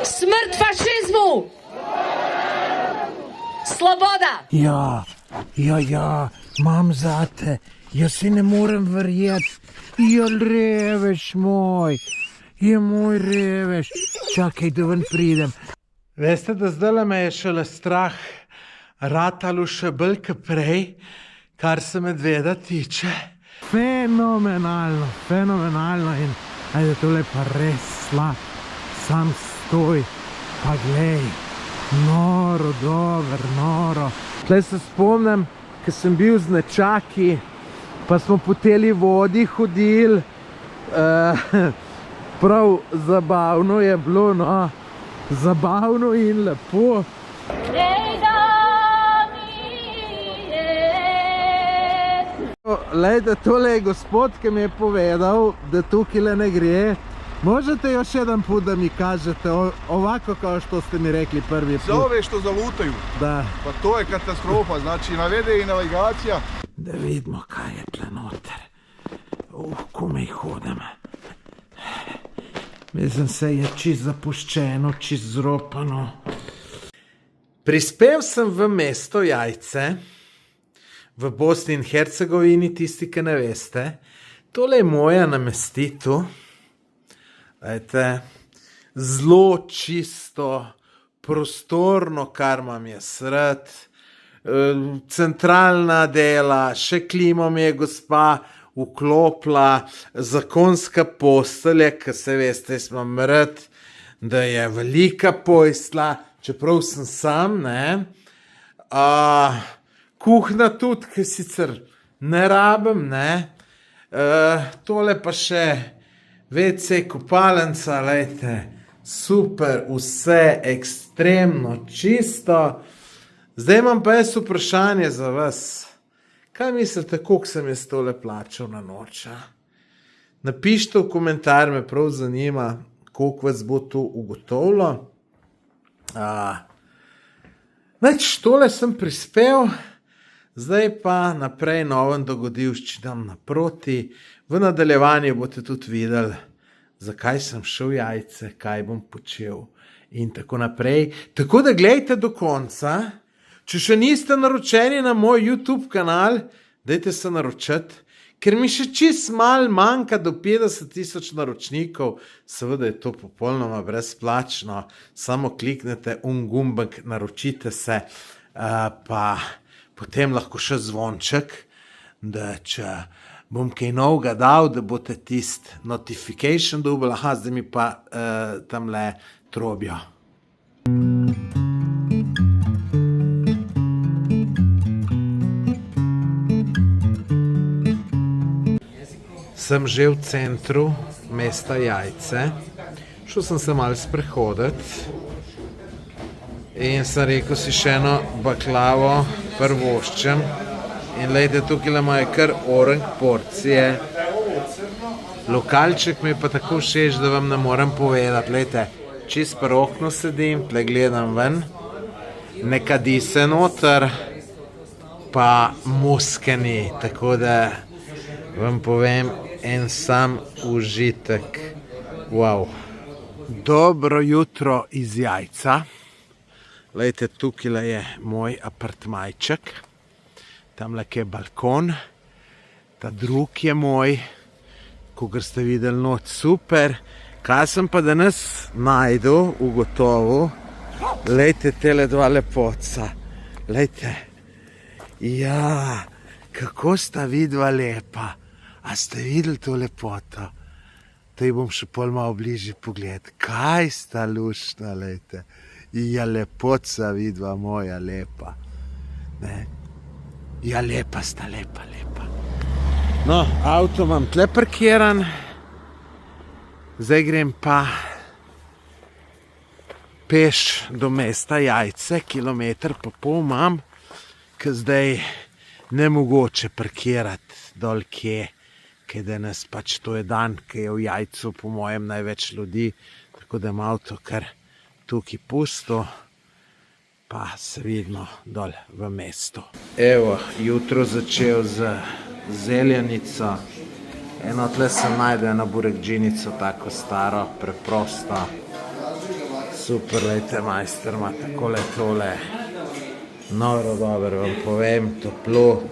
Smrt fašizmu! Sloboda! Ja, mam zate. Jaz si ne morem verjeti. Ja, revež moj. Je moj revež. Čakaj, da ven pridem. Veste, da zdaj me je šele strah ratalo še bolj kot prej, kar se medveda tiče. Fenomenalno in ajde, tole pa res slab. Sam stoj, pa glej. Noro, noro. Tlej se spomnim, ko sem bil z nečaki, pa smo po teli vodi hodili. Prav zabavno je bilo, no. Zabavno in lepo. Lejte, tole je gospod, ki mi je povedal, da tukaj ne gre. Možete još jedan put da mi kažete ovako kao što ste mi rekli prvi put? Za ove što zalutaju. Da. Pa to je katastrofa, znači navede i navigacija. Da vidimo kaj je tle noter. Kome ih hodam. Mislim se je čist zapuščeno, čist zropano. Prispel sem v mesto Jajce, v Bosni in Hercegovini, tisti, ki ne veste. Tole je moja namestitev. Zelo čisto, prostorno, kar imam jaz rad. Centralna dela, še klimo mi je gospa vklopila, zakonska postelja, ki se veste, jaz imam rad, da je velika postelja, čeprav sem sam, ne. Kuhna tudi, ki sicer ne rabim, ne. Tole pa še WC kopalnica, lejte, super, vse ekstremno čisto. Zdaj imam pa jaz vprašanje za vas. Kaj mislite, koliko sem jaz tole plačal na noč? Napišite v komentar, me prav zanima, koliko vas bo to ugotovilo. Tole sem prispel, zdaj pa naprej novim dogodivščinam naproti. V nadaljevanju boste tudi videli, zakaj sem šel v Jajce, kaj bom počel in tako naprej. Tako da gledajte do konca. Če še niste naročeni na moj YouTube kanal, dajte se naročiti, ker mi še čist malo manjka do 50,000 naročnikov. Seveda je to popolnoma brezplačno. Samo kliknete gumbek, naročite se, pa potem lahko še zvonček, da če bom kaj novega dal, da boste tist notification dobili. Zdaj mi pa tamle trobijo. Sem že v centru mesta Jajce. Šel sem se malo sprehoditi in sem rekel si še eno baklavo prvoščem. In lejte, tukaj imajo kar orang porcije. Lokalček mi je pa tako všeč, da vam ne morem povedati. Lejte, čist pri oknu sedim, tle gledam ven, ne kadi se noter, pa muske ni. Tako da vam povem, en sam užitek. Wow. Dobro jutro iz Jajca. Lejte, tukaj je moj apartmajček. Tamle je balkon, ta drug je moj, kogar ste videli noč, super. Kaj sem pa danes najdel, ugotovil, lejte, tele dva lepoca, lejte, ja, kako sta vidva lepa, a ste videli to lepoto? To ji bom še pol malo bližje pogled, kaj sta lušna, lejte, ja, lepoca vidva moja, lepa, ne. Ja, lepa sta, lepa. No, avto imam tle parkiran. Zdaj grem pa peš do mesta Jajce, 1,5 kilometra imam, ker zdaj nemogoče parkirati dol kje, ker danes pač to je dan, ki je v Jajcu po mojem največ ljudi, tako da imam avto kar tukaj pusto. Pa se vidimo dol v mestu. Evo, jutro začel z zeljenico. Eno tle sem najdel eno burekdžinico, tako staro, preprosto. Super, lejte, majster ima takole tole. Noro dobro vam povem, toplo.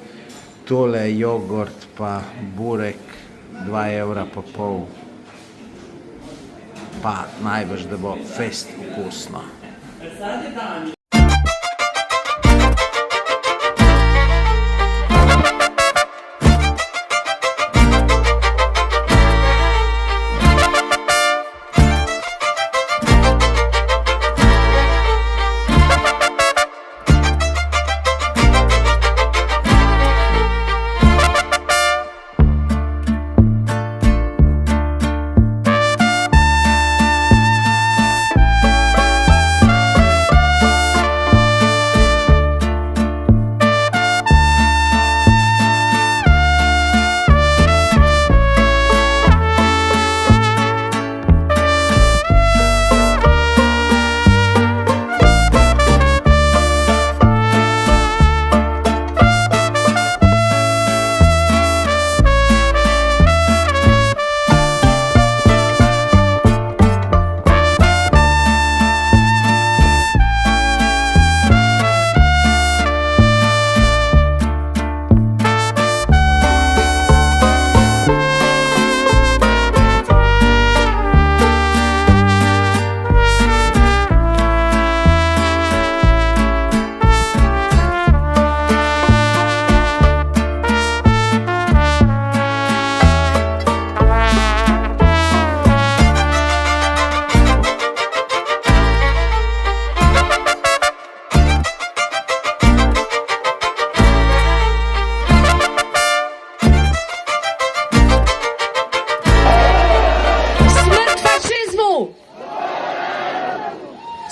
Tole jogurt pa burek, 2,5 €. Pa najbrž, da bo fest okusno.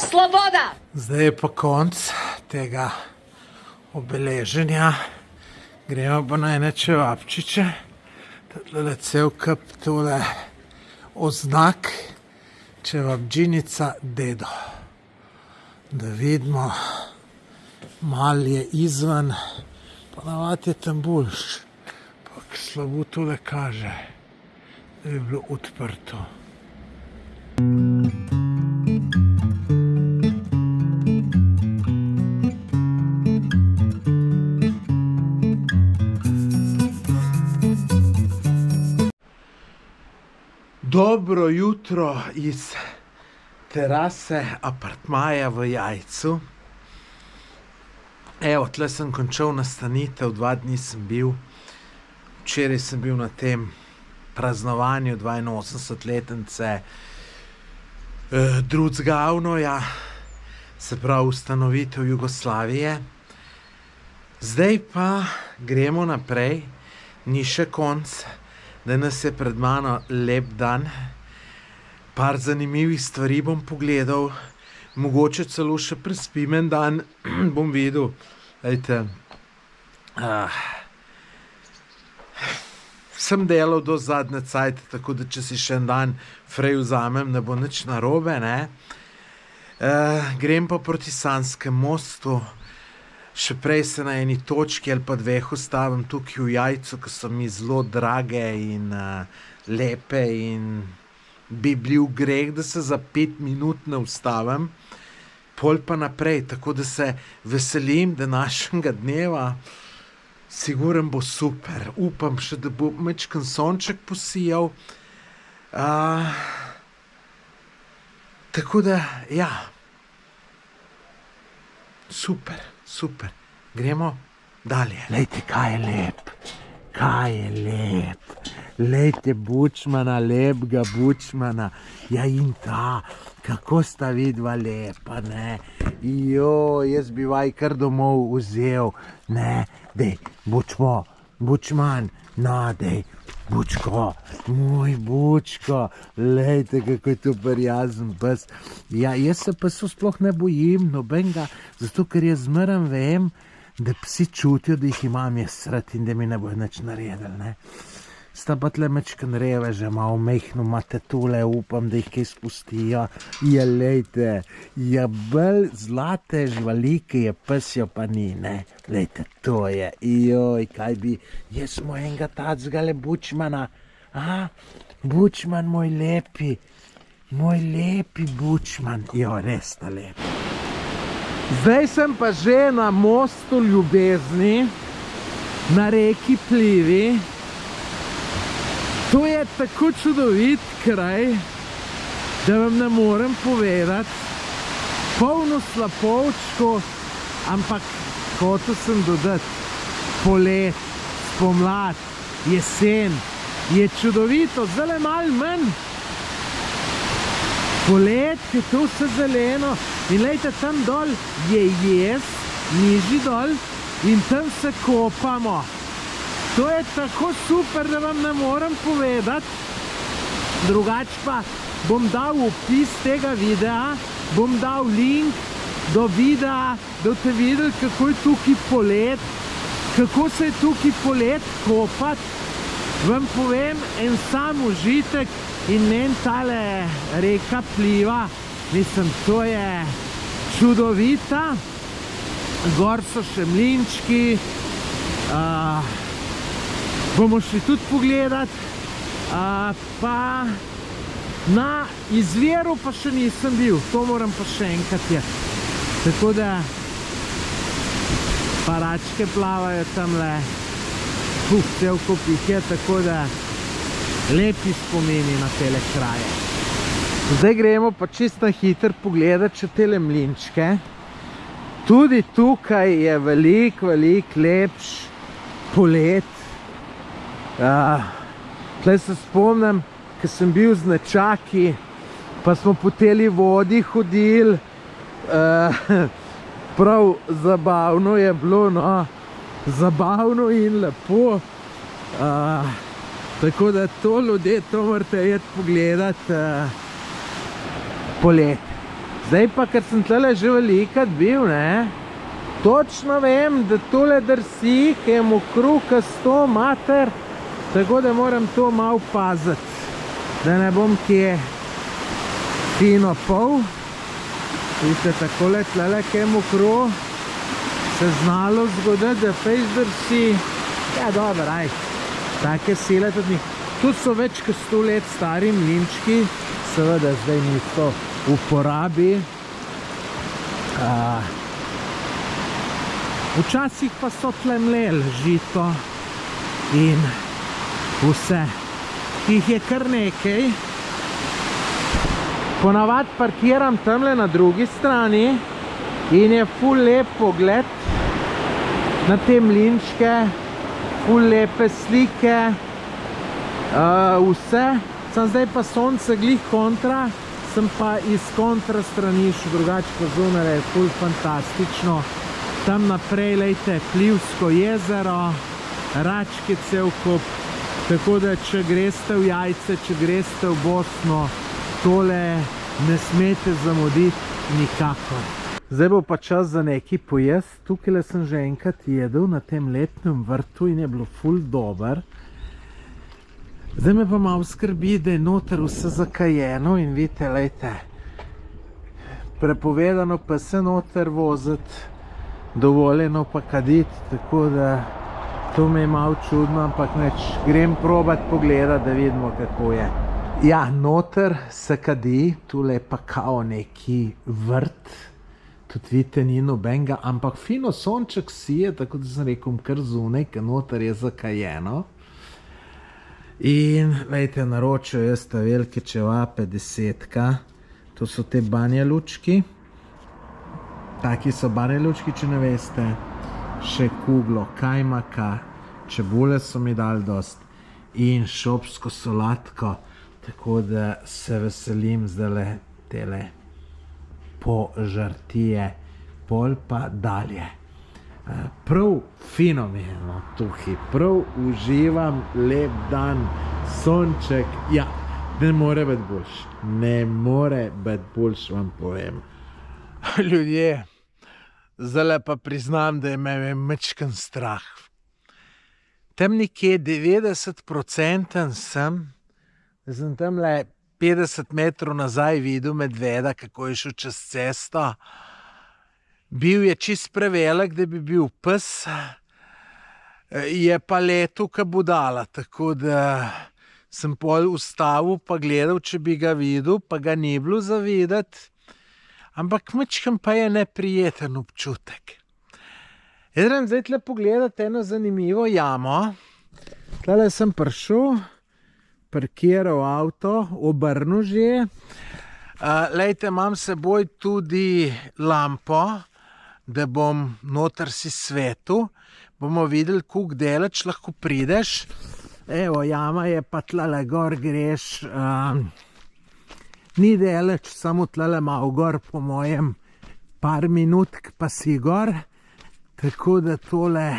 Svoboda! Zdaj je pa konc tega obeleženja. Gremo pa na ene čevapčiče. Tale cel kup tole oznak. Čevapdžinica Dedo. Da vidimo, mal je izven, ponavadi je tam boljš. Pa slabo tole kaže, da je bilo odprto. Dobro jutro iz terase apartmaja v Jajcu. Evo, tle sem končal nastanitev, 2 dni sem bil. Včeraj sem bil na tem praznovanju 82-letnice drugega avnoja, se pravi ustanovitev Jugoslavije. Zdaj pa gremo naprej, ni še konc. Danes je pred mano lep dan, par zanimivih stvari bom pogledal, mogoče celo še prespim en dan, bom videl. Ejte, sem delal do zadnje cajt, tako da če si še en dan frej vzamem, ne bo nič narobe, ne. Grem pa proti Sanskemu mostu. Še prej se na eni točki ali pa 2 ustavim tukaj v Jajcu, ki so mi zelo drage in lepe in bi bil greh, da se za 5 minut ne ustavim. Pol pa naprej, tako da se veselim današnjega dneva. Siguren bo super. Upam še, da bo majčken sonček posijal. Tako da, ja. Super. Super, gremo dalje. Lejte, kaj je lep, kaj je lep. Lejte Bučmana, lepega Bučmana. Ja in ta, kako sta vidva lepa, ne. Jaz bi vaj kar domov vzel. Ne, dej, Bučman, no, dej, Bučko, moj Bučko, lejte, kako je to prijazen pes. Ja, jaz se psov sploh ne bojim nobenega, zato ker jaz zmeraj vem, da psi čutijo, da jih imam jaz rad in da mi ne bojo nič naredili, ne. Sta pa tle mečken reveže, malo mehno imate tule, upam, da jih kaj spustijo. Ja, lejte, ja, bolj zlate živalike je pesjo pa ni, ne. Lejte, to je, joj, kaj bi, jaz smo enega tacgale Bučmana, Bučman moj lepi, Moj lepi bučman, jo, res ta lep. Zdaj sem pa že na mostu ljubezni, na reki Plivi. To je tako čudovit kraj, da vam ne morem povedati. Polno slapovčko, ampak hotel sem dodati polet, spomlad, jesen. Je čudovito, zdaj malo manj. Polet je to vse zeleno in lejte, tam dol je jez, nižji dol in tam se kopamo. To je tako super, da vam ne morem povedati. Drugač pa bom dal opis tega videa, bom dal link do videa, da boste videli, kako je tukaj polet, kako se je tukaj polet kopati. Vam povem en sam užitek in meni tale reka Pliva, mislim, to je čudovita. Gor so še mlinčki, bomo šli tudi pogledat, pa na izviru pa še nisem bil, to moram pa še enkrat je. Tako da paračke plavajo tamle, cel kup jih je, tako da lepi spomini na tele kraje. Zdaj gremo pa čisto hiter pogledat še tele mlinčke. Tudi tukaj je velik lepš polet. Tle se spomnim, ko sem bil z nečaki, pa smo po teli vodi hodili. Prav zabavno je bilo, no. Zabavno in lepo. Tako da to ljudje, to morate jeti pogledat polet. Zdaj pa, ker sem tle že velikrat bil, ne, točno vem, da tole drsi, ki je mokru, kasto, mater, tako da moram to malo paziti, da ne bom kje fino pol. Vidite, takole tle, ki je mokru, se znalo zgoditi, da fejs drsi. Ja, dobro, aj, take sile tudi ni. Tu so več kot 100 let stari mlinčki, seveda zdaj niso v uporabi. Včasih pa so tle mleli žito in vse. Jih je kar nekaj. Ponavadi parkiram tamle na drugi strani in je ful lep pogled na te mlinčke, ful lepe slike, vse. Sem zdaj pa sonce glih kontra, sem pa iz kontra strani še drugače pa zunaj, je ful fantastično. Tam naprej, lejte, Plivsko jezero, račke cel kup, tako da če greste v Jajce, če greste v Bosno, tole ne smete zamuditi nikakor. Zdaj bo pa čas za neki pojest. Tukaj sem že enkrat jedel na tem letnem vrtu in je bilo ful dober. Zdaj me pa malo skrbi, da je noter vse zakajeno in vidite, lejte, prepovedano pa se noter voziti, dovoljeno pa kaditi, tako da to me je malo čudno, ampak neč, grem probat pogledat, da vidimo, kako je. Ja, noter se kadi, tule je pa kao neki vrt, tudi vidite, ni nobenega, ampak fino sonček sije, tako da sem rekel, kar zunaj, ker noter je zakajeno. In, lejte, naročil jaz ta velike čevape, 10-ka, to so te banje lučki. Taki so banje lučki, če ne veste. Še kuglo kajmaka, čebule so mi dali dost in šopsko solatko, tako da se veselim zdajle tele požartije, pol pa dalje. Prav fino mi je, no, tukaj, prav uživam, lep dan, sonček, ja, ne more biti boljš, ne more biti boljš, vam povem. Ljudje, zdaj pa priznam, da je me mečken strah. Tam nekje 90% sem, da sem tamle 50 metrov nazaj videl medveda, kako je šel čez cesto. Bil je čist prevelik, da bi bil pes, je pa letel ka budala, tako da sem pol ustavil pa gledal, če bi ga videl, pa ga ni bilo za videti. Ampak majčkeno pa je neprijeten občutek. Grem zdaj tle pogledati eno zanimivo jamo. Tlele sem prišel, parkiral avto, obrnil že. Lejte, imam seboj tudi lampo, da bom noter si svetil. Bomo videli, koliko daleč lahko prideš. Evo, jama je pa tlele gor greš. Ni daleč, samo tlele malo gor, po mojem par minutk pa si gor. Tako da tole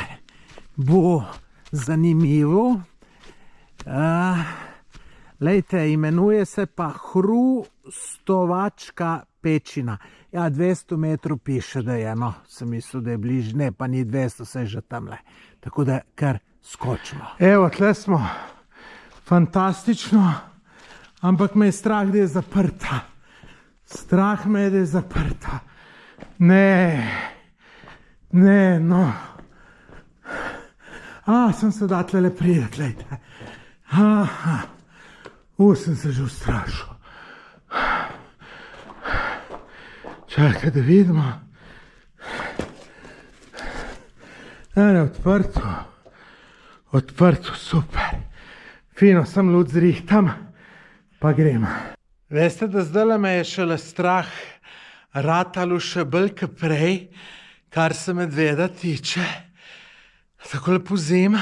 bo zanimivo. Lejte, imenuje se pa Hrustovačka pečina. Ja, 200 metrov piše, da je, no, sem mislil, da je bliž, ne, pa ni 200, se je že tamle. Tako da kar skočimo. Evo, tle smo. Fantastično, ampak me je strah, da je zaprta. Strah me je, da je zaprta. Ne, no. Sem se da tlele prijeti, lejte. Sem se že ustrašil. Čakaj, da vidimo. Odprto, super. Fino, sem lud zrihtam, pa grem. Veste, da zdaj me je šele strah ratalo še bolj kot prej, kar se medveda tiče. Takole pozima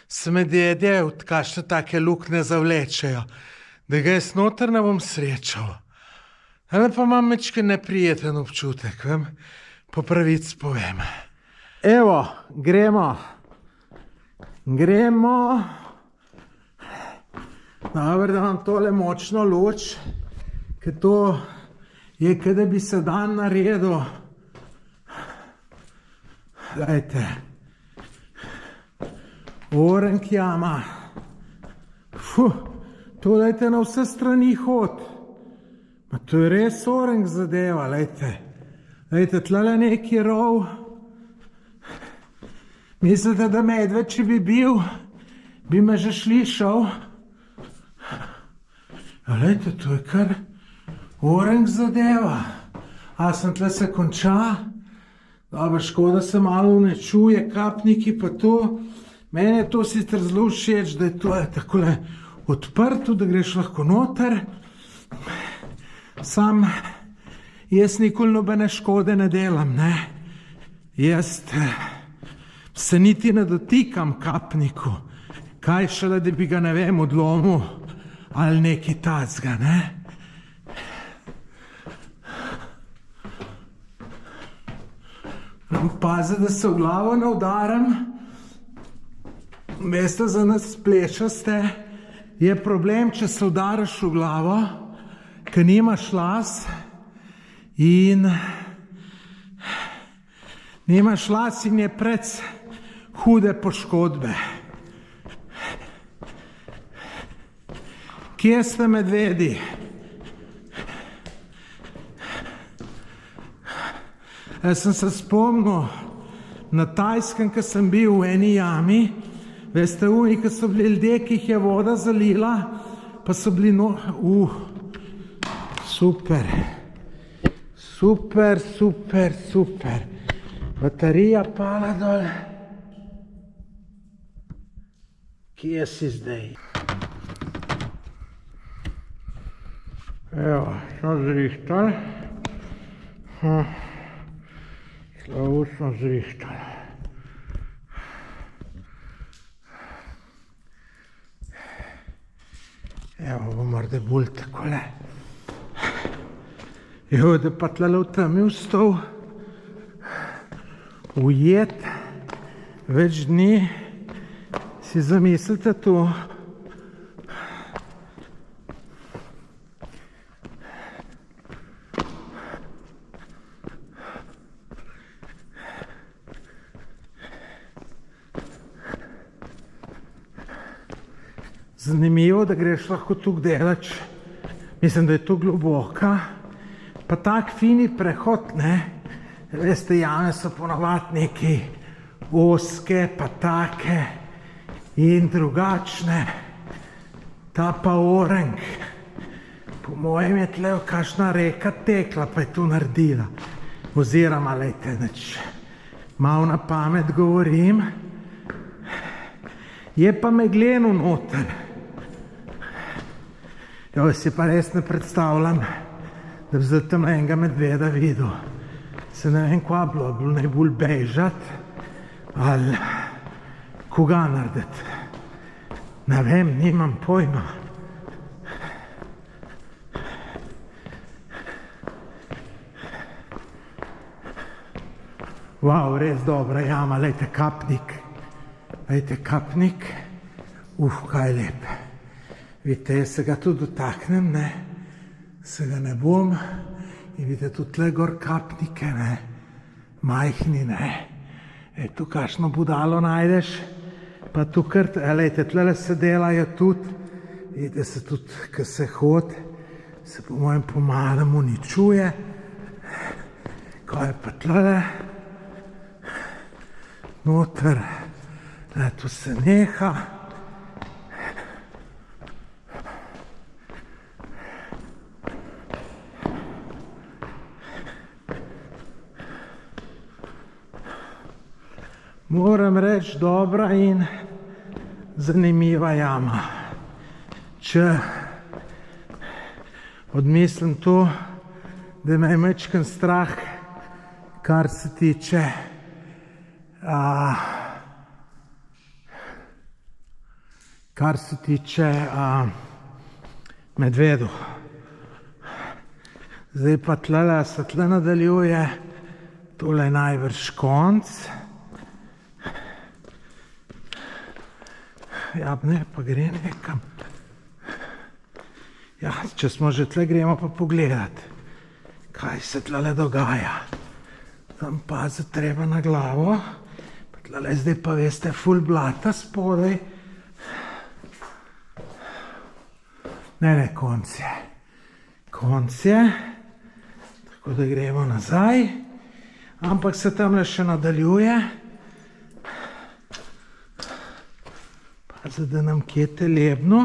se medvedje od kakšne take luknje zavlečejo, da ga jaz noter ne bom srečal. Ali pa imam mečke neprijeten občutek, vem, po pravic povem. Evo, gremo. Dobro, da imam tole močno luč, ker to je, kada bi se dan naredil. Dajte. Orenk jama. To dajte na vse strani hod. To je res orenk zadeva, lejte. Lejte, tlele neki rov. Mislite, da medved, če bi bil, bi me že slišal? Lejte, to je kar orenk zadeva. Sem tle se konča? Dobro, škoda se malo ne čuje, kapniki pa to. Meni je to sicer zelo všeč, da je to takole odprto, da greš lahko noter. Sam jaz nikoli nobene škode ne delam, ne. Jaz se niti ne dotikam kapniku. Kaj šele, da bi ga, ne vem, odlomil ali nekaj tacga, ne. Pazi, da se v glavo ne udaram. Veste, za nas plešaste je problem, če se udaraš v glavo, ker nimaš las in je pred hude poškodbe. Kje ste medvedi? Jaz sem se spomnil na Tajskem, ko sem bil v eni jami. Veste, ki so bili ljudje, ki jih je voda zalila, pa so bili super. Baterija pala dol. Kje si zdaj? Evo, smo zrihtali. Slavo smo zrihtali. Evo, bo morda bolj takole. Evo, da pa tlele v temi vstal. Ujet. Več dni. Si zamislite to. Zanimivo, da greš lahko tukaj delač. Mislim, da je to globoka. Pa tak fini prehod, ne. Veste, jame so ponavadi neki oske, pa take in drugačne. ta pa Oreng. Po mojem je tle kakšna reka tekla, pa je to naredila. Oziroma, lejte, malo na pamet govorim. Je pa megleno noter. Jaz si pa res ne predstavljam, da bi zdaj tam enega medveda videl. Se ne vem, kva bilo najbolj bežati ali koga narediti. Ne vem, nimam pojma. Wow, res dobra jama, lejte kapnik. Lejte kapnik. Kaj lep. Vidite, jaz se ga tudi dotaknem, ne. Se ga ne bom. In vidite, tudi tle gor kapnike, ne. Majhni, ne. Tu kakšno budalo najdeš. Pa tu kar, lejte, tle se delajo tudi. Vidite se tudi, ko se hod, se po mojem pomalem uničuje. Kaj je pa tle? Noter, tu se neha. Moram reči, dobra in zanimiva jama. Če odmislim to, da me je majčken strah, kar se tiče medvedu. Zdaj pa tle se tle nadaljuje, tole je najbrž konc. Ja, ne, pa gre nekam. Ja, če smo že tle, gremo pa pogledati, kaj se tle dogaja. Tam paziti treba na glavo. Tle zdaj pa veste, ful blata spodaj. Ne, konc je. Konc je. Tako da gremo nazaj. Ampak se tamle še nadaljuje. Pazi, da nam kje telebno.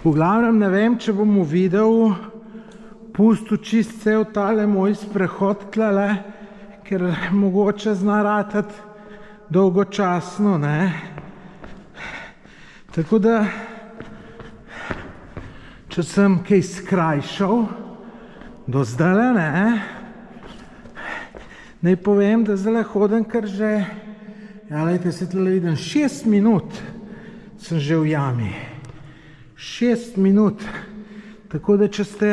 V glavnem ne vem, če bom v videu pustil čist cel tale moj sprehod tlele, ker mogoče zna ratati dolgočasno, ne. Tako da, če sem kaj skrajšal do zdajle, ne, naj povem, da zdajle hodim kar že, ja, lejte, se tle vidim, 6 minut sem že v jami. 6 minut, tako da če ste,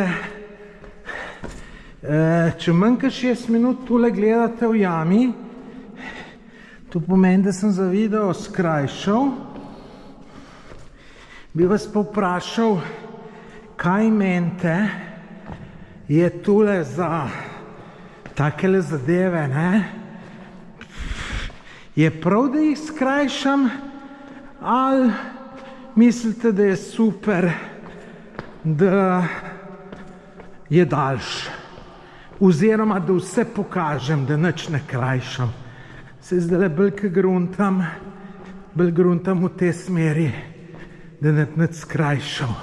če manj kot 6 minut tule gledate v jami, to pomeni, da sem za video skrajšal, bi vas pa vprašal, kaj menite, je tule za takele zadeve, ne? Je prav, da jih skrajšam, ali mislite, da je super, da je daljš, oziroma da vse pokažem, da nič ne krajšam. Se zdaj bolj gruntam v te smeri, da ne nič skrajšal.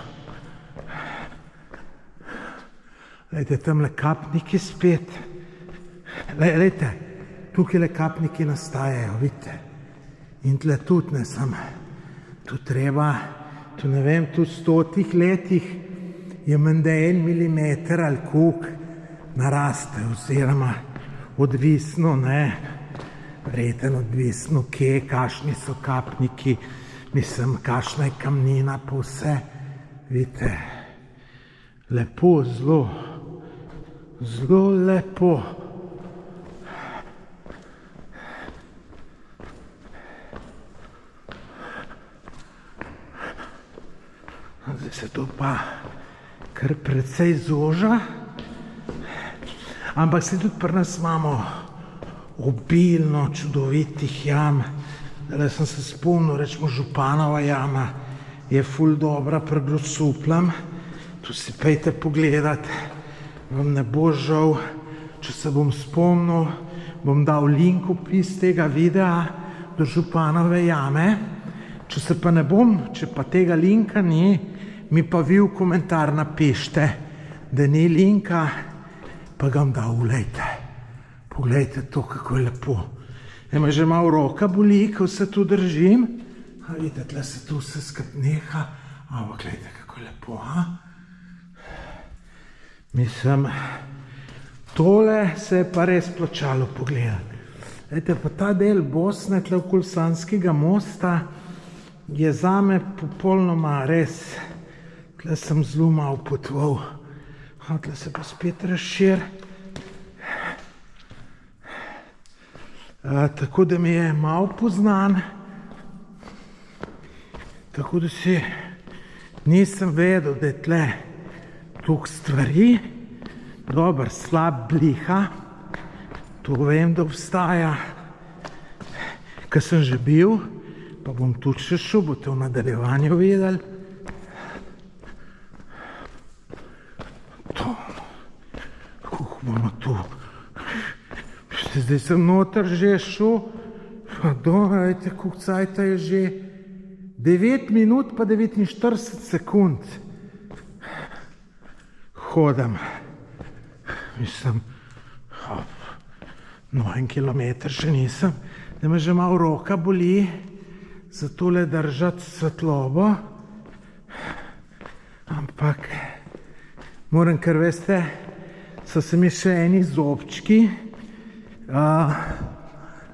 Lejte, tamle kapniki spet. Lejte, tukaj kapniki nastajajo, vidite. In tle tudi ne sem. Tu treba, tu ne vem, tu v 100 letih je menda 1 milimeter ali koliko naraste, oziroma odvisno, ne, verjetno odvisno, kje, kakšni so kapniki, mislim, kakšna je kamnina, pa vse, vidite, lepo, zelo lepo. Zdaj se to pa kar precej zoža, ampak se tudi pri nas imamo obilno čudovitih jam. Zdaj sem se spomnil, rečemo Županova jama je ful dobra pri Grosupljem, Tu si pejte pogledat, vam ne bo žal, če se bom spomnil, bom dal link v opis tega videa do Županove jame. Če se pa ne bom, če pa tega linka ni, mi pa vi v komentar napište, da ni linka, pa ga vam dal, glejte. Poglejte to, kako je lepo. Me že malo roka boli, ko se tu držim. Vidite, tle se tu vse skup neha. Ampak gledajte, kako je lepo, Mislim, tole se je pa res plačalo pogledati. Gledajte, pa ta del Bosne, tle okoli Sanskega mosta, je zame popolnoma res. Tle sem zelo malo potoval. Tle se pa spet razšir. Tako da mi je malo poznan. Tako da si nisem vedel, da je tle toliko stvari. Dober, slab bliha. To vem, da obstaja. Ko sem že bil, pa bom tudi še šel, boste v nadaljevanju videli. To. Kako bomo tu. Zdaj sem noter že šel. Pa dojte, koliko cajta je že. 9 minut pa 49 sekund hodam. Mislim, no, 1 kilometer še nisem, da me že malo roka boli za tole držati svetlobo. Ampak moram, ker veste, so se mi še eni zobčki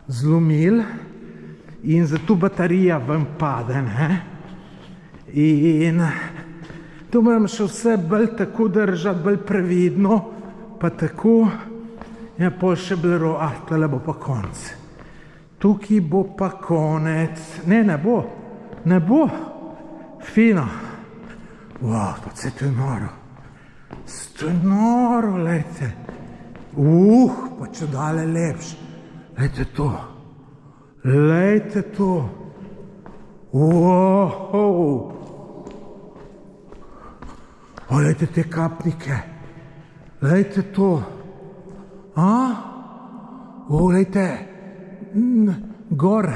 zlomili. In zato baterija ven pade, In to moram še vse bolj tako držati, bolj previdno, pa tako, ja, pol še blero, tole bo pa konec. Tukaj bo pa konec. Ne bo. Ne bo. Fino. Wow, pa se to je noro. To je noro, lejte. Pa če dale lepš. Lejte to. Lejte to. Wow. Lejte te kapnike. Lejte to. Lejte. Gor.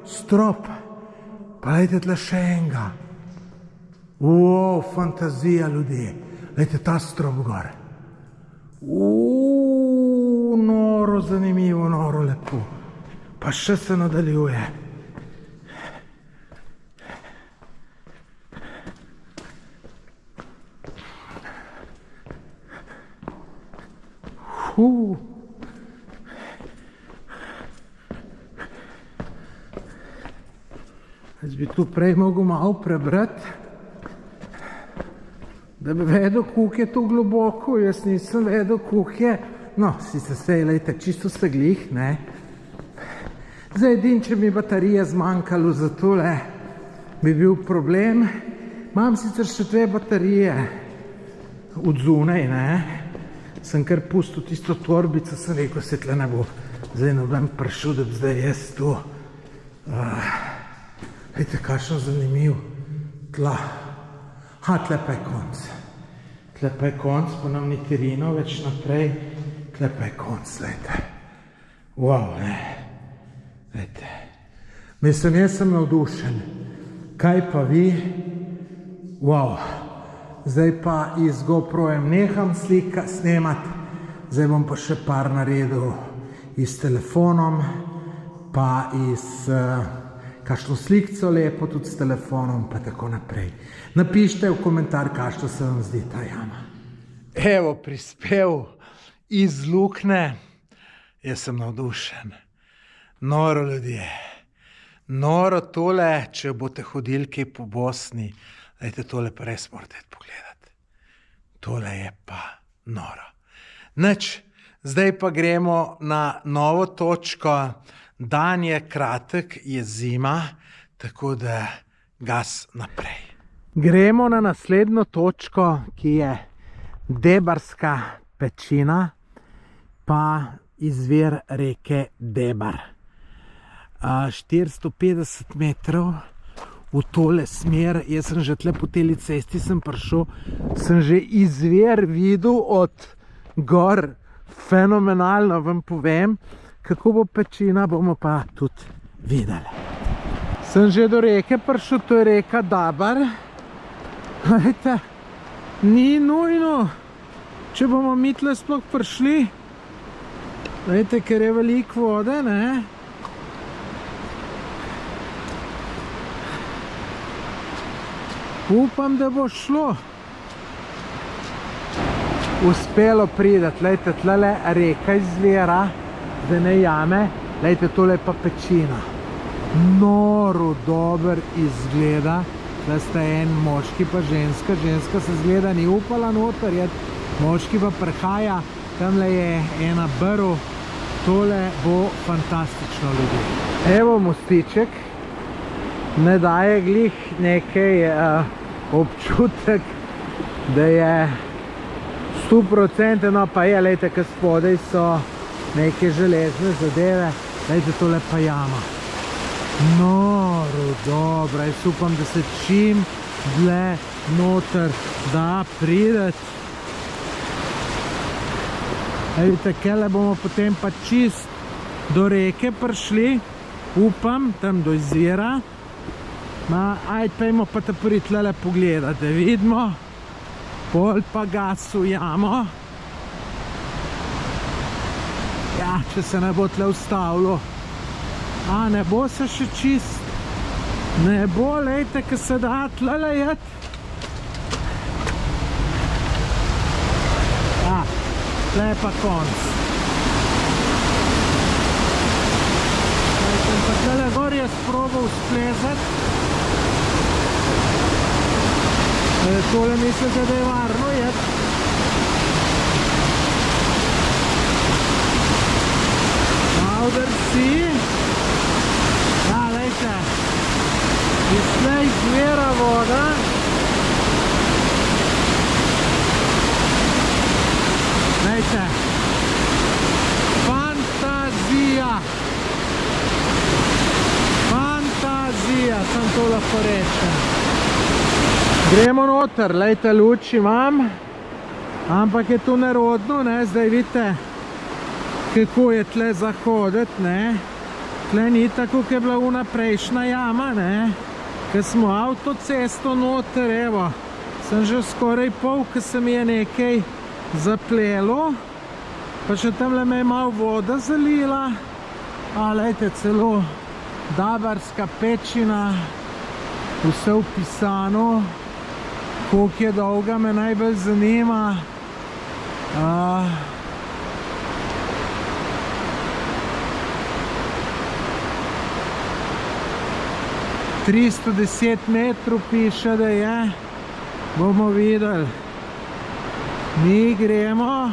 Strop. Pa lejte tle še enega. Fantazija, ljudje. Lejte ta strop gor. Noro zanimivo, noro lepo. Pa še se nadaljuje. Jaz bi tu prej mogel malo prebrati, da bi vedel, koliko je to globoko. Jaz nisem vedel, koliko je. No, sicer se, lejte, čisto se glih, Zdaj, če mi baterije zmanjkalo za tole, bi bil problem. Imam sicer še 2 baterije od zunaj, Sem kar pustil tisto torbico, sem rekel, se tle ne bo. Zdaj noben prišel, da bi zdaj jaz tu. Vejte, kakšen zanimiv tla. Tle pa je konc. Tle pa je konc, pa nam ni terino več naprej. Tle pa je konc, lejte. Wow, Lejte. Mislim, jaz sem navdušen. Kaj pa vi? Wow. Zdaj pa iz GoPro-jem neham snemati. Zdaj bom pa še par naredil iz telefonom, pa iz kakšno slikco lepo tudi s telefonom, pa tako naprej. Napište v komentar, kakšno se vam zdi ta jama. Evo, prispel iz Lukne. Jaz sem navdušen. Noro, ljudje. Noro tole, če boste hodili kaj po Bosni, dajte tole pa res morate pogledati. Tole je pa noro. Nič, zdaj pa gremo na novo točko. Dan je kratek, je zima, tako da gas naprej. Gremo na naslednjo točko, ki je Debarska pečina, pa izvir reke Debar. 450 metrov v tole smer. Jaz sem že tle po teli cesti sem prišel, sem že izvir videl od gor. Fenomenalno, vam povem. Kako bo pečina, bomo pa tudi videli. Sem že do reke prišel, to je reka Dabar. Glejte, ni nujno, če bomo mi tle sploh prišli. Glejte, ker je veliko vode, ne? Upam, da bo šlo. Uspelo prideti, glejte, tlele reka izvira, da ne jame. Glejte, tole pa pečina. Noro dober izgleda. Tle sta en moški pa ženska. Ženska se zgleda ni upala noter, moški pa prihaja. Tamle je ena brv. Tole bo fantastično, ljudi. Evo mostiček. Ne daje glih nekaj občutek, da je 100%, no pa je, lejte, kaj spodaj so neke železne zadeve. Lejte, tole pa jama. Noro, dobro, jaz upam, da se čim dlje noter da prideti. Lejte, kele bomo potem pa čist do reke prišli, upam, tam do izvira. Ajde, pejmo pa tapori tlele pogledati, da vidimo. Pol pa gas v jamo. Ja, če se ne bo tle ustavilo. Ne bo se še čist. Ne bo, lejte, ko se da tlele jet. Ja, tle je pa konc. Lejte, pa tlele gor je sprobal splezati. Tole mislite, da je varno, je? Powder Sea. Ja, lejte, iz tle izvira voda. Lejte, fantazija. Fantazija, sem to lahko rečem. Gremo noter, lejte, luč imam, ampak je to nerodno, ne, zdaj vidite, kako je tle zahoditi, ne. Tle ni tako, kot je bila ona prejšnja jama, ne, ker smo avtocesto noter, evo, sem že skoraj pol, ker se mi je nekaj zaplelo, pa še tamle me je malo voda zalila, lejte, celo dabarska pečina, vse vpisano. Koliko je dolga, me najbolj zanima. 310 metrov piše, da je. Bomo videli. Mi gremo,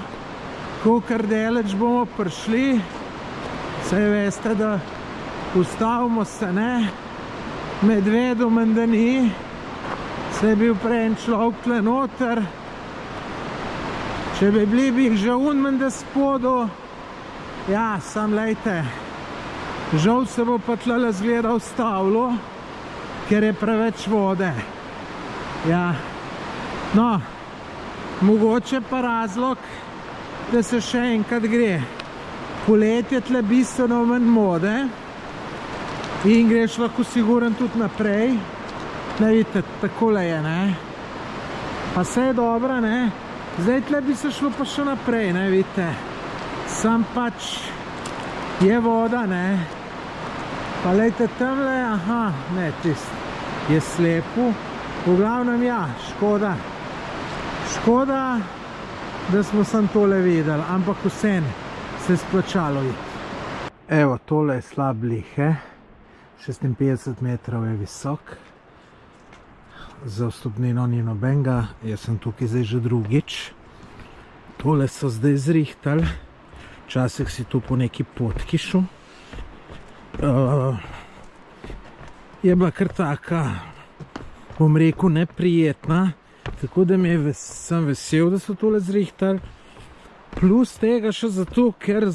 kolikor daleč bomo prišli. Saj veste, da ustavimo se, ne. Medvedov menda ni. Se je bil prej en človek tle noter. Če bi bili, bi jih že menda spodu. Ja, sam lejte. Žal se bo pa tle zgleda ustavilo, ker je preveč vode. Ja, no, mogoče pa razlog, da se še enkrat gre. Poletje tle bistveno manj vode in greš lahko siguren tudi naprej. Ne vidite, takole je, ne. Pa vse je dobro, ne. Zdaj tle bi se šlo pa še naprej, ne vidite. Sam pač je voda, ne. Pa lejte tamle, aha, ne, tist je slepo. V glavnem, ja, škoda. Škoda, da smo sam tole videli, ampak vsem se splačalo iti. Evo, tole je slab lihe. 56 metrov je visok. Za vstopnino ni nobenega, jaz sem tukaj zdaj že drugič. Tole so zdaj zrihtali. Včasih si tu po neki potki šel. Je bila kar taka, bom rekel, neprijetna. Tako da sem vesel, da so tole zrihtali. Plus tega še zato, ker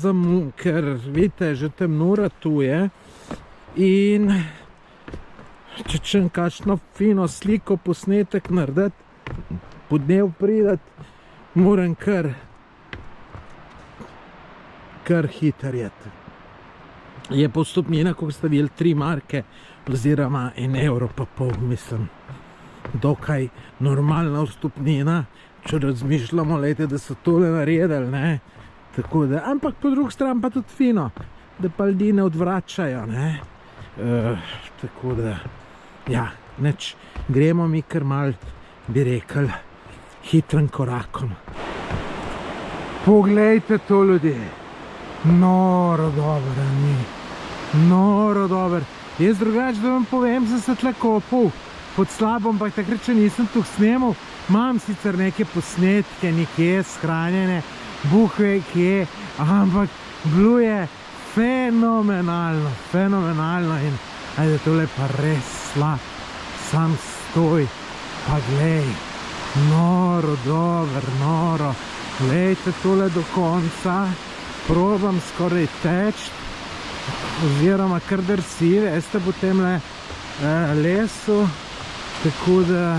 vidite, že temnura tu je. In če čem kakšno fino sliko, posnetek narediti, po dnev pridati, moram kar hiter jeti. Je pa vstopnina, kako ste videli, 3 marke oziroma 1,5 €, mislim. Dokaj normalna vstopnina, če razmišljamo, lejte, da so tole naredili, ne. Tako da, ampak po drugi strani pa tudi fino, da pa ljudi ne odvračajo, ne. Tako da, ja, nič, gremo mi kar mal, bi rekel, hitrim korakom. Poglejte to, ljudje. Noro dober, ni. Noro dober. Jaz drugače, da vam povem, sem se tle kopal pod slabo, ampak takrat, če nisem tukaj snemal, imam sicer neke posnetke, nekje shranjene, Bog ve kje, ampak bilo je fenomenalno, fenomenalno in ajde, tole pa res slab, sam stoj, pa glej, noro dober, noro, glejte tole do konca, probam skoraj teči, oziroma kar drsi, veste, po temle lesu, tako da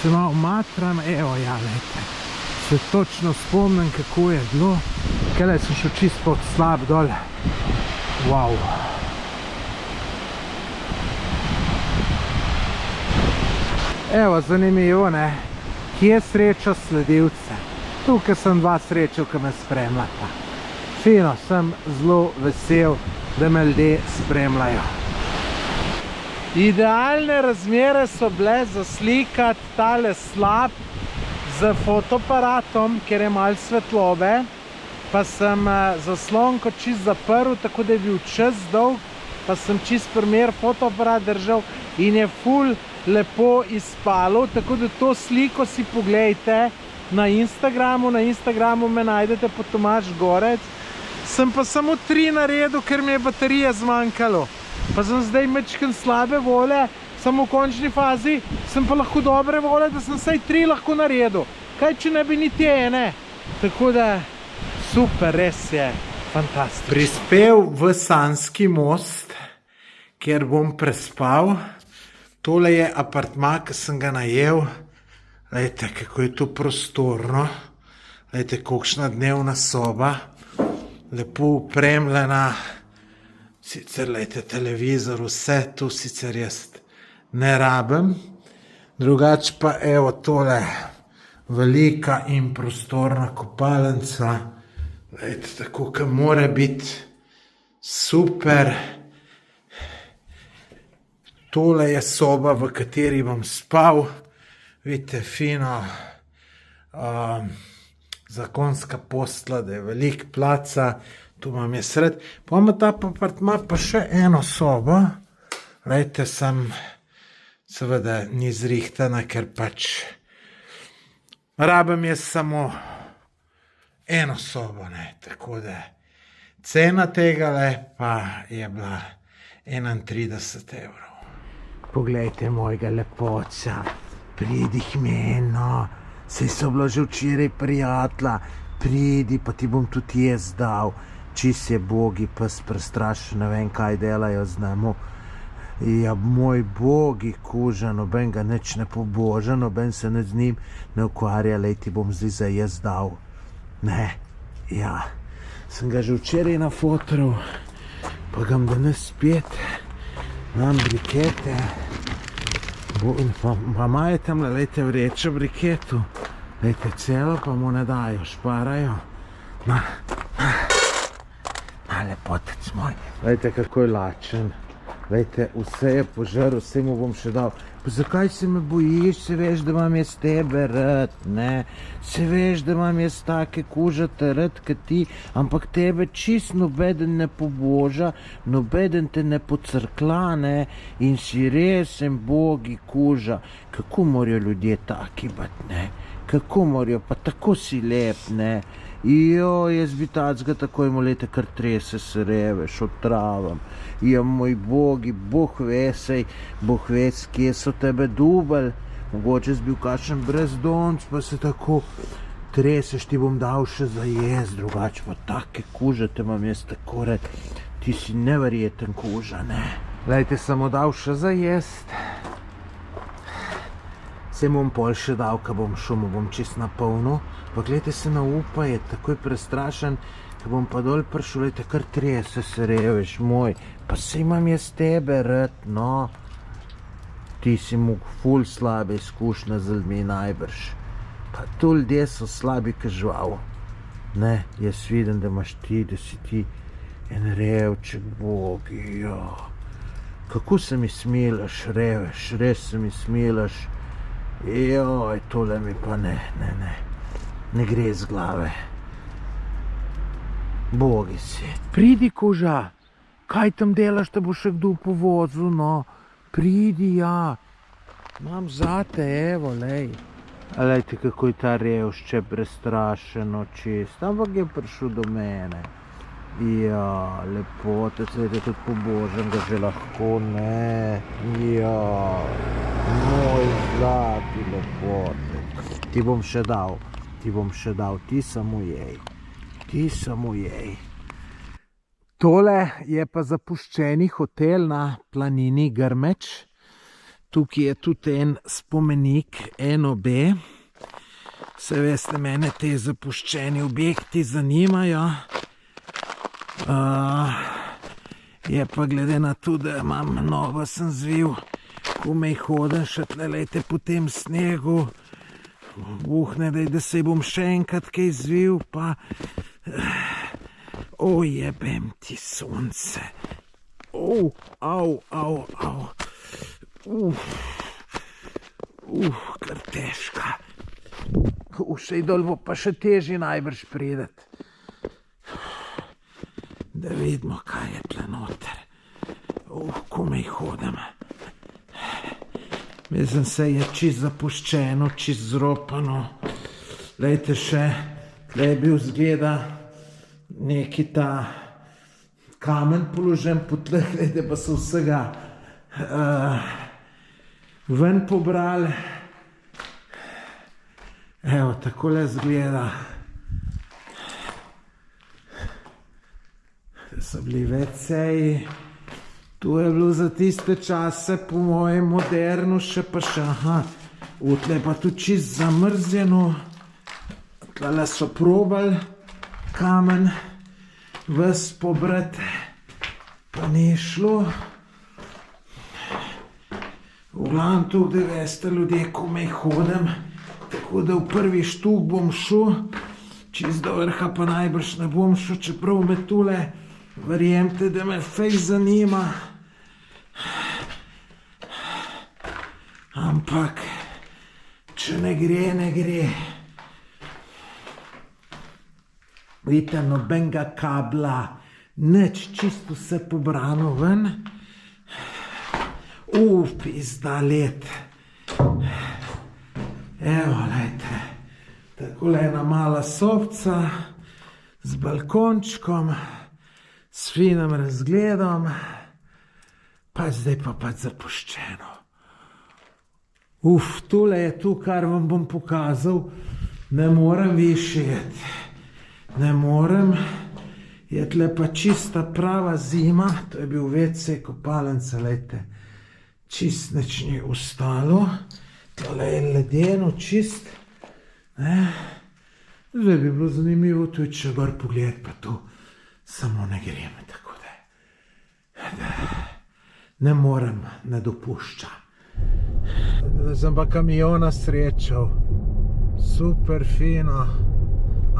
se malo matram, evo, ja, lejte, se točno spomnim, kako je bilo, kele sem šel čist pod slab dol, wow. Evo, zanimivo, ne, kje srečo sledilce, tukaj sem 2 srečal, ki me spremljata. Fino, sem zelo vesel, da me ljudje spremljajo. Idealne razmere so bile za slikati tale slap z fotoaparatom, ker je malo svetlobe, pa sem zaslonko čist zaprl, tako da je bil čas dolg, pa sem čist primer fotoaparat držal in je ful lepo izpalo, tako da to sliko si poglejte na Instagramu me najdete po Tomaž Gorec. Sem pa samo 3 naredil, ker mi je baterije zmanjkalo. Pa sem zdaj mečken slabe volje, samo v končni fazi sem pa lahko dobre volje, da sem vsaj 3 lahko naredil. Kaj, če ne bi niti ene? Tako da, super, res je fantastično. Prispel v Sanski most, kjer bom prespal. Tole je apartma, ki sem ga najel. Lejte, kako je to prostorno. Lejte, kakšna dnevna soba. Lepo upremljena, sicer lejte televizor, vse to sicer jaz ne rabim, drugače pa evo tole velika in prostorna kopalnica, lejte, tako, ki mora biti super. Tole je soba, v kateri bom spal, vidite, fino, zakonska posla, da je veliko placa, tu imam je sred. Pa ima ta apartma pa še eno sobo, lejte, sem seveda ni zrihtana, ker pač rabim jaz samo eno sobo, ne, tako da cena tega pa je bila 31 €. Poglejte mojega lepoca, pridi k meni, saj so bila že včeraj prijatelja, pridi, pa ti bom tudi jaz dal. Čist je bogi pes prestrašen, ne vem, kaj delajo z njemu. Ja, moj bogi kuža, noben ga nič ne poboža, noben se ne z njim ne ukvarja, lej, ti bom zdaj za jaz dal. Ne, ja, sem ga že včeraj nafotral, pa ga danes spet, imam brikete, pa imajo tamle, lejte, vrečo briketu, lejte, celo pa mu ne dajo, šparajo. Lepotec moj. Lejte, kako je lačen. Lejte, vse je požrl, vse mu bom še dal. Pa zakaj se me bojiš? Se veš, da imam jaz tebe rad, ne? Se veš, da imam jaz take kužate rad, kot ti, ampak tebe čist nobeden ne poboža, nobeden te ne pocrkla, ne? In si resen bogi kuža. Kako morajo ljudje taki bat, ne? Kako morajo, pa tako si lep, ne? Jo, jaz bi tacga takoj mu lete kar trese se reveš, otravam. Ja, moj bogi, Bog vesej, Bog ves, kje so tebe dubel. Mogoče si bil kakšen brezdomc, pa se tako treseš, ti bom dal še za jez, drugače pa take kuže te imam jaz tako rad. Ti si neverjeten kuža, ne? Glejte, sem mu dal še za jest. Se bom pol še dal, ko bom šel, mu bom čist napolnil. Pa glejte, se naupa je takoj prestrašen, ko bom pa dol prišel, glejte, kar trese se revež moj. Pa se imam jaz tebe rad, no. Ti si mu ful slabe izkušnje z ljudmi najbrž. Pa tu ljudje so slabi kot žival. Ne, jaz vidim, da imaš ti, da si ti en revček, bogi, jo. Kako se mi smilaš, revež, res se mi smilaš. Joj, tole mi pa ne gre z glave. Bogi si. Pridi, koža, kaj tam delaš, da bo še kdo povozil, no? Pridi, ja. Imam zate, evo, lej. Lejte, kako je ta revšče prestrašeno čist. Ampak je prišel do mene. Ja, lepotec, lejte, tudi po božjem ga že lahko, ne. Ja, moj zlati lepotec. Ti bom še dal, ti samo jej. Ti samo jej. Tole je pa zapuščeni hotel na planini Grmeč. Tukaj je tudi en spomenik NOB. Se veste, mene te zapuščeni objekti zanimajo. Je pa glede na to, da imam novo sem zvil, komaj hodim še tle, lejte, po tem snegu. Ne daj, da se bom še enkrat kaj zvil, pa... jebem ti sonce. Au. Kar težka. Še dol bo pa še težje najbrž pridet. Da vidimo, kaj je tle noter. Komaj hodim. Mislim, se je čist zapuščeno, čist zropano. Lejte še, tle je bil zgleda neki ta kamen položen po tleh, lejte, pa so vsega ven pobrali. Evo, takole zgleda. So bili WC-ji. Tu je bilo za tiste čase, po mojem, moderno, še pa še, tle pa tu čist zamrzjeno. Tlele so probali kamen ves pobrat, pa ni šlo. V glavnem tu, da veste, ljudje, komaj hodim, tako da v prvi štuk bom šel, čist do vrha pa najbrž ne bom šel, čeprav me tule, verjemte, da me fej zanima. Ampak, če ne gre, ne gre. Vidite, nobenega kabla, nič, čisto vse pobrano ven. Pizda let. Evo, lejte, takole ena mala sobca z balkončkom, s finim razgledom, pa zdaj pa pač zapuščeno. Tole je to, kar vam bom pokazal. Ne morem više jeti. Ne morem. Je tle pa čista prava zima. To je bil WC kopalnica, lejte. Čist nič ni ostalo. Tole je ledeno, čist. Zdaj bi bilo zanimivo tudi še gor pogled, pa tu samo ne grem, tako da ne morem, ne dopušča. Sem pa kamiona srečal. Super fino.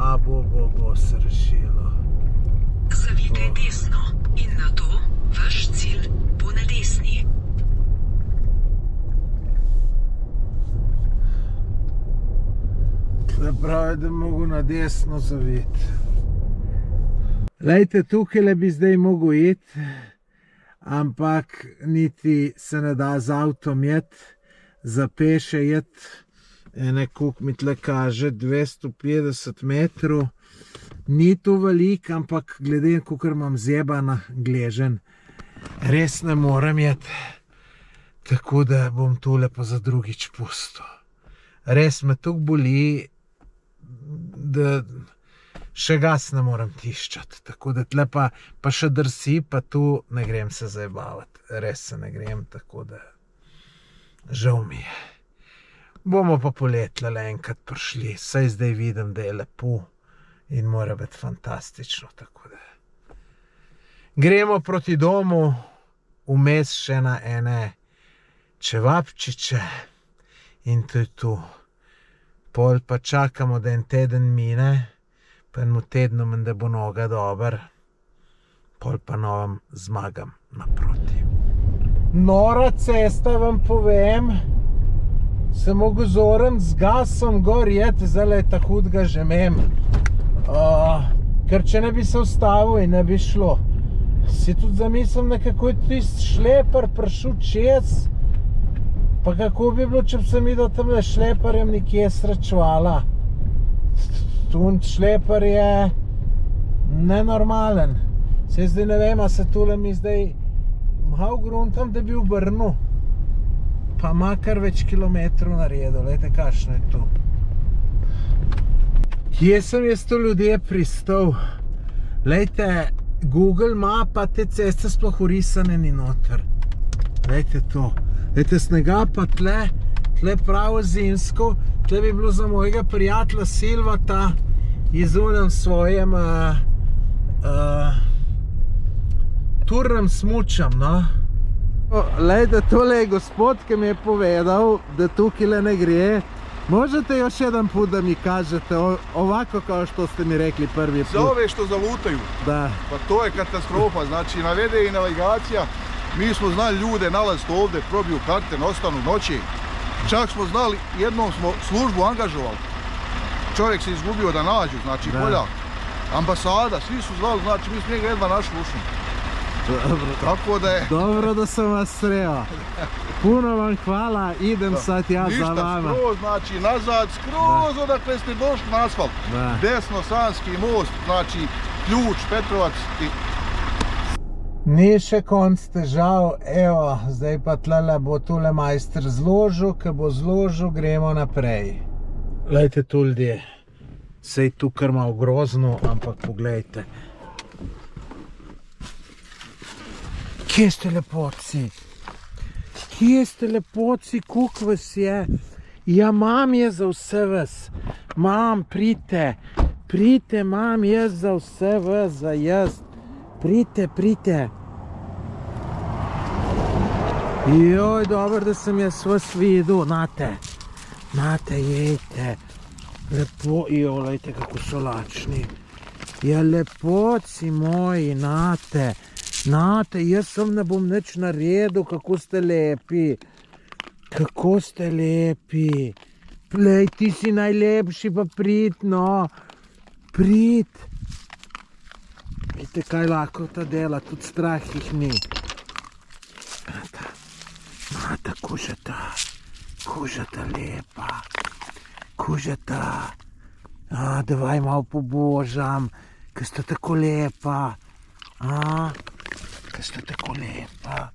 Bo se rešilo. Zavijte desno in nato vaš cilj bo na desni. Tle pravi, da mogo na desno zaviti. Lejte, tukaj bi zdaj mogo iti, ampak niti se ne da z avtom jet, za peše jet, koliko mi tle kaže, 250 metrov. Ni to velik, ampak glede, kakor imam zjebana gležen, res ne morem jet, tako da bom tole pa za drugič pustil. Res me toliko boli, da še gas ne morem tiščati, tako da tle pa še drsi, pa tu ne grem se zajebavati, res se ne grem, tako da žal mi je. Bomo pa poletle enkrat prišli, saj zdaj vidim, da je lepo in mora biti fantastično, tako da gremo proti domu, vmes še na ene čevapčiče in to je tu. Pol pa čakamo, da en teden mine, pa enemu tednu meni, da bo noga dober, pol pa novem zmagam naproti. Nora cesta, vam povem, sem mogel zoren z gasom gor jeti, zdaj je ta hudga že mem. Ker če ne bi se ustavil in ne bi šlo. Si tudi zamislim, da kako je tist šlepar prišel čez, pa kako bi bilo, če bi se mi do tamle šleparjem nekje srečevala. Tun šlepar je nenormalen. Se zdaj ne vem, a se tule mi zdaj malo gruntam, da bi obrnil. Pa ima kar več kilometrov naredil, lejte, kakšno je tu. Kje sem jaz to ljudje pristal? Lejte, Google mapa te ceste sploh urisane ni noter. Lejte to. Lejte, snega pa tle pravo zimsko, tle bi bilo za mojega prijatelja Silvata izunem svojem turnem smučam, no. Lejte, tole je gospod, ki mi je povedal, da tukaj ne gre. Možete još jedan put da mi kažete ovako kao što ste mi rekli prvi put? Za ove što zalutaju, da. Pa to je katastrofa, znači navede i navigacija. Mi smo znali ljude nalaziti ovdje, probiju karte, ostanu noći. Čak smo znali, jednom smo službu angažovali. Čovjek se izgubio da nađu, znači Poljak, ambasada, svi su znali, znači mi smo njega jedva našli ušli. Dobro, tako da je... Dobro da sam vas sreo. Puno vam hvala, idem sad ja za vama. Ništa, skroz, znači nazad, skroz odakle ste došli na asfalt. Desno, Sanski most, znači Ključ, Petrovac i... Ni še konc težav, evo, zdaj pa tlele bo tule majster zložil, ko bo zložil, gremo naprej. Glejte tu ljudje, sej tu kar malo grozno, ampak poglejte. Kje ste lepotci? Kje ste lepotci, koliko vas je? Ja, mam je za vse vas. Mam, pridite, pridite, mam jaz za vse vas, za jaz. Pridite, pridite. Joj, dobro, da sem jaz vas videl. Nate, nate, jejte. Lepo, joj, lejte, kako so lačni. Ja, lepoci moji, nate. Nate, jaz sem ne bom nič naredil, kako ste lepi. Kako ste lepi. Lej, ti si najlepši, pa prid, no. Prid. Vidite, kaj lahko ta dela, tudi strah jih ni. Nata, kužata lepa. Kužata. Davaj malo pobožam, ker sta tako lepa. Ker sta tako lepa.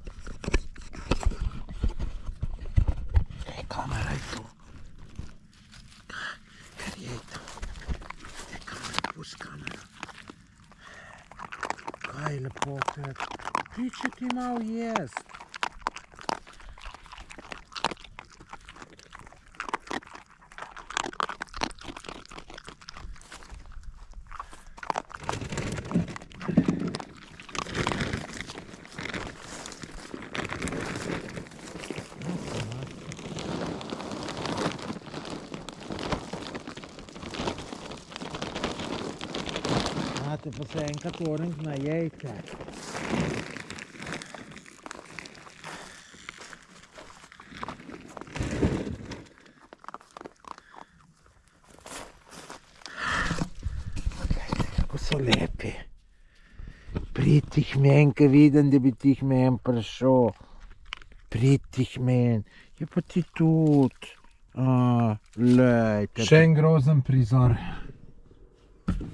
Kaj, kamera je tu. Ker je tu. Kamera, pusti kamera. Kaj lepo, ker ti če ti malo jest. Pa se enkrat orenk najejte. Kako so lepi. Prid tih men, ke vidim, da bi tih men prišel. Prid tih men. Je pa ti tudi. Lejte. Še en grozen prizor.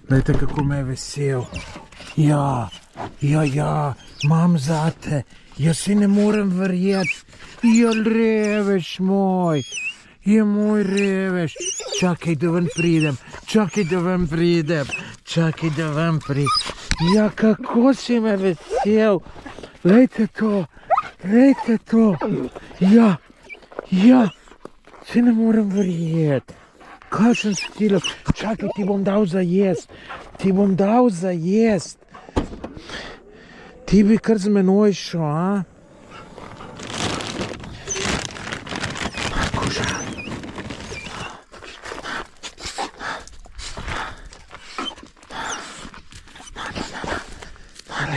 Glejte, kako me je vesel. Ja, imam zate. Jaz si ne morem verjeti. Ja, revež moj. Je moj revež. Čakaj, da ven pridem. Ja, kako si me vesel. Lejte to. Ja. Se ne morem verjeti. Kakšen stil. Čakaj, ti bom dal za jest. Ti bi kar z menoj šel, a? Kuža.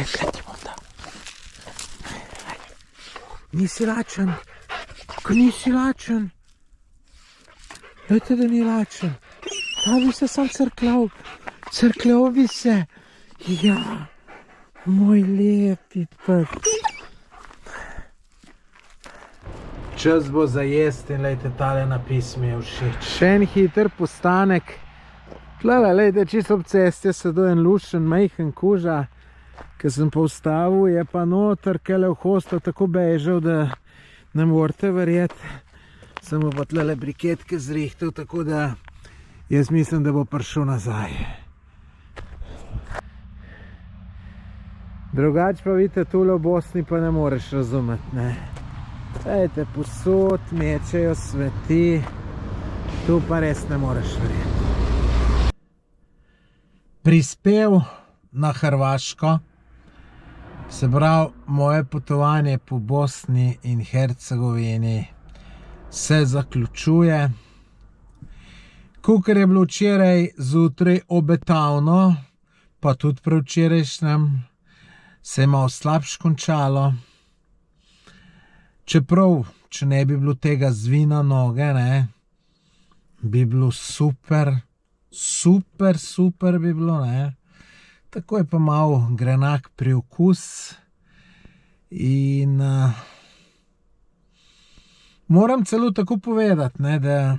Kaj ti bom dal? Nisi lačen. Ko nisi lačen. Lejte, da ni lačen. Ta bi se sam crkljal bi se. Ja, moj lepi pes. Čas bo za jest in lejte, tale napis mi je všeč. Še en hiter postanek. Tlele, lejte, čisto ob ceste se do en lušen, majhen kuža. Ko sem pa vstavil, je pa noter, kele v hosto tako bežal, da ne morate verjeti. Sem pa tlele briketke zrihtal, tako da jaz mislim, da bo prišel nazaj. Drugač pa vidite, tule v Bosni pa ne moreš razumeti, ne. Ejte, posod, mečejo sveti, tu pa res ne moreš verjeti. Prispel na Hrvaško, se pravi, moje potovanje po Bosni in Hercegovini se zaključuje. Kakor je bilo včeraj zjutraj obetavno, pa tudi prevčerajšnjem, se je malo slabš končalo. Čeprav, če ne bi bilo tega zvina noge, ne, bi bilo super bi bilo, ne. Tako je pa malo grenak priokus in moram celo tako povedati, ne, da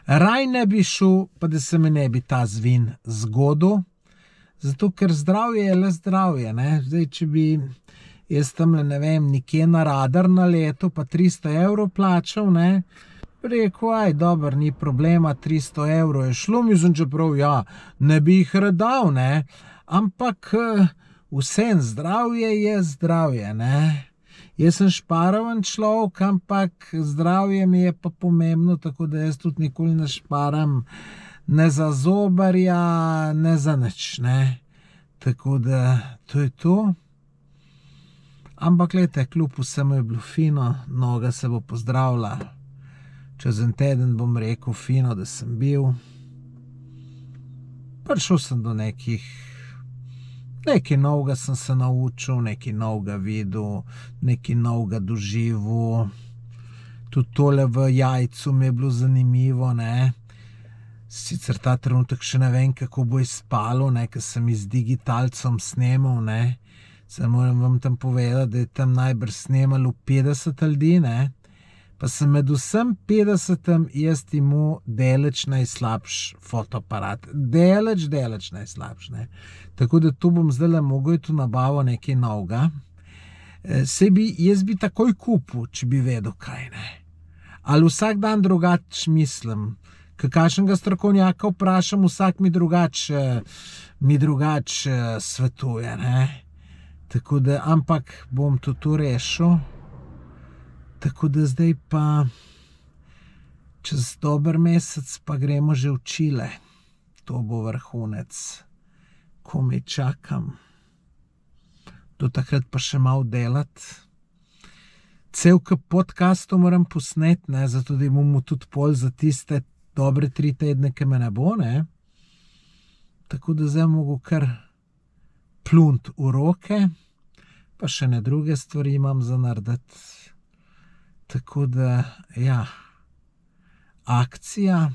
raj ne bi šel, pa da se mi ne bi ta zvin zgodil, zato ker zdravje je le zdravje, ne. Zdaj, če bi jaz tamle, ne vem, nekje na radar na leto, pa 300 € plačal, ne, rekel, aj, dober, ni problema, 300 € je šlo, mislim, čeprav, ja, ne bi jih redal, ne, ampak vsem zdravje je zdravje, ne. Jaz sem šparaven človek, ampak zdravje mi je pa pomembno, tako da jaz tudi nikoli ne šparam ne za zobarja, ne za nič, ne. Tako da, to je to. Ampak, gledajte, kljub vsemu je bilo fino, noga se bo pozdravila. Čez en teden bom rekel fino, da sem bil. Prišel sem do nekaj novega sem se naučil, nekaj novega videl, nekaj novega doživel. Tudi tole v jajcu mi je bilo zanimivo, ne. Sicer ta trenutek še ne vem, kako bo izpalo, ne, ker sem z digitalcem snemal, ne. Se moram vam tam povedati, da je tam najbrž snemalo 50 ljudi, ne. Pa sem med vsem 50 jaz imel deleč najslabši fotoaparat. Deleč najslabši, ne. Tako da tu bom zdaj mogel tu nabavo nekaj novega. Jaz bi takoj kupil, če bi vedel kaj, ne. Ali vsak dan drugač mislim. Kakšnega strokovnjaka vprašam, vsak mi drugač svetuje, ne. Tako da, ampak bom to rešil. Tako da zdaj pa čez dober mesec pa gremo že v Čile. To bo vrhunec. Ko me čakam. Do takrat pa še malo delati. Cel kup podcastov moram posneti, ne, zato da imamo tudi pol za tiste dobre 3 tedne, ki me ne bo, ne. Tako da zdaj mogo kar plunt v roke, pa še ne druge stvari imam za narediti. Tako da, ja, akcija.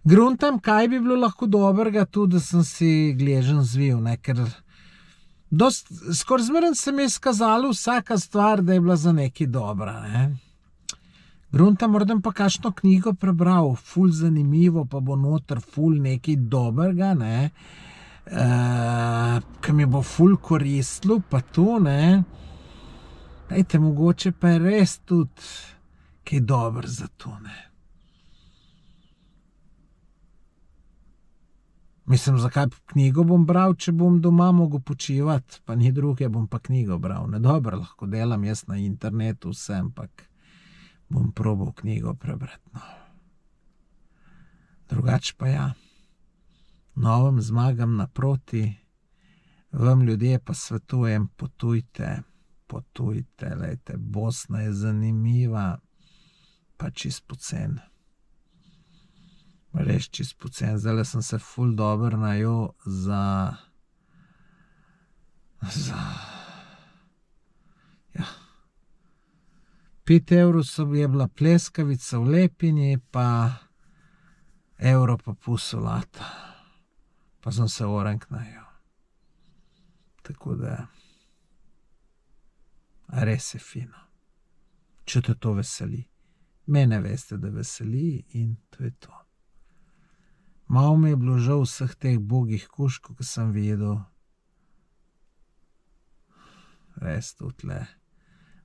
Gruntam, kaj bi bilo lahko dobrega tu, da sem si gležen zvil, ne, ker skoraj zmeren se mi je skazalo vsaka stvar, da je bila za nekaj dobra, ne. Gruntam, moram pa kakšno knjigo prebral, ful zanimivo, pa bo noter ful nekaj dobrega, ne, ki mi bo ful koristilo, pa to, ne. Dajte, mogoče pa je res tudi kaj dober za to, ne. Mislim, zakaj knjigo bom bral, če bom doma mogel počivati, pa ni druge, bom pa knjigo bral. Ne, dobro, lahko delam jaz na internetu vse, ampak bom probal knjigo prebrati, no. Drugače pa ja, novim zmagam naproti, vam ljudje pa svetujem, potujte, lejte, Bosna je zanimiva, pa čist pocen. Res čist pocen, zdaj sem se ful dobro najel za 5 evrov je bila pleskavica v Lepini, pa evro pa pol solata. Pa sem se orenk najel. Tako da, res je fino. Če te to veseli. Mene veste, da veseli in to je to. Malo mi je bilo žal vseh teh bogih kužkov, ki sem videl. Res tutle.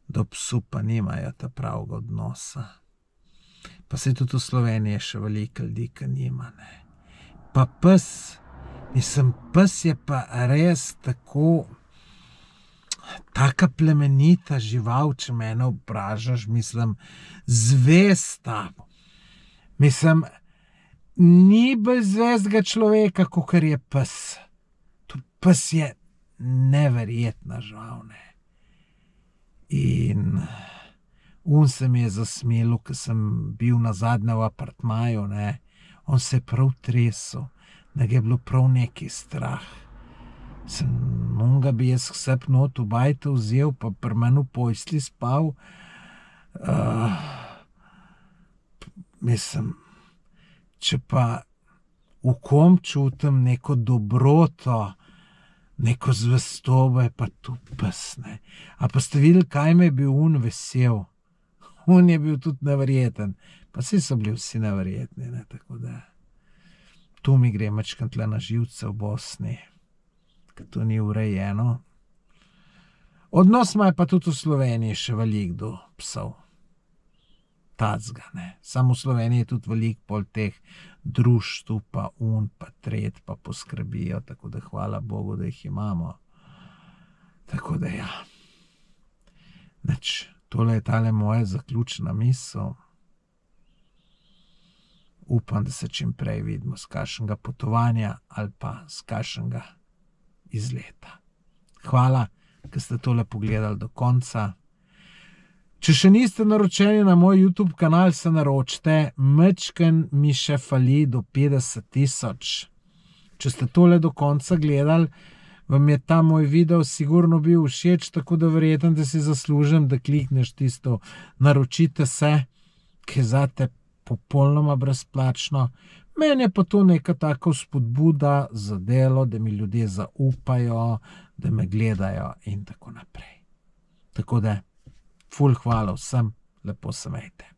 Do psu pa nimajo ta pravega odnosa. Pa se tudi v Sloveniji še veliko ljudi, ki nima, ne. Pa pes, pes je pa res tako, taka plemenita žival, če mene vprašaš, zvesta. Ni bolj zvestega človeka, kakor je pes. Pes je neverjetna žival, ne. In se mi je zasmilil, ko sem bil nazadnje v apartmaju, ne. On se je prav tresel, da ga je bilo prav neki strah. Onga bi jaz vsep not v bajto vzel, pa pri meni v postelji spal. Če pa v kom čutim neko dobroto, neko zvestobo, je pa tu pes, ne. A pa ste videli, kaj me je bil vesel? Je bil tudi neverjeten. Pa vsi so bili vsi neverjetni, ne, tako da. Tu mi gre majčkeno tle na živce v Bosni, ker to ni urejeno. Odnos ima pa tudi v Sloveniji še veliko do psov. Tacga, ne. Samo v Sloveniji je tudi veliko pol teh društv, pa pa tret, pa poskrbijo, tako da hvala Bogu, da jih imamo. Tako da ja. Tole je tale moja zaključna misel. Upam, da se čim prej vidimo z kakšnega potovanja ali pa z kakšnega izleta. Hvala, ker ste tole pogledali do konca. Če še niste naročeni na moj YouTube kanal, se naročite. Majčkeno mi še fali do 50 000. Če ste tole do konca gledali, vam je ta moj video sigurno bil všeč, tako da verjetno, da si zaslužim, da klikneš tisto naročite se, ki je zate popolnoma brezplačno. Meni je pa to neka taka spodbuda za delo, da mi ljudje zaupajo, da me gledajo in tako naprej. Tako da, ful hvala vsem, lepo se imejte.